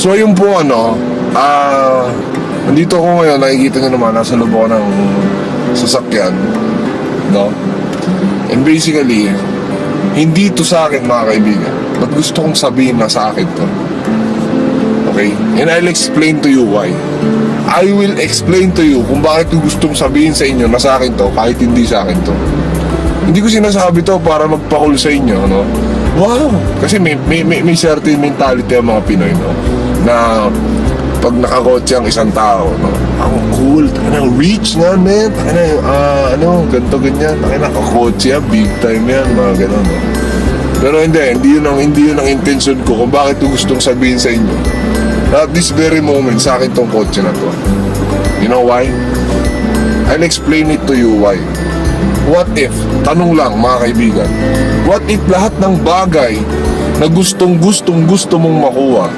So yun po nandito ako ngayon, nakikita nyo naman, nasa loob ako ng sasakyan, no? And basically, hindi to sa akin mga kaibigan, but gusto kong sabihin na sa akin to. Okay? And I'll explain to you why. I will explain to you kung bakit ko gustong sabihin sa inyo na sa akin to, kahit hindi sa akin to. Hindi ko sinasabi to para magpa-cool sa inyo, no? Wow! Kasi may certain mentality ang mga Pinoy, no? Na pag nakakotse ang isang tao, no? Ang cool, rich nga, man. Ganto ganyan. Nakakotse yan, big time yan, mga gano'n, no? Pero hindi yun ang intention ko kung bakit ko gustong sabihin sa inyo. At this very moment, sa akin tong kotse na to. You know why? I'll explain it to you why. What if, tanong lang mga kaibigan, what if lahat ng bagay na gusto mong makuha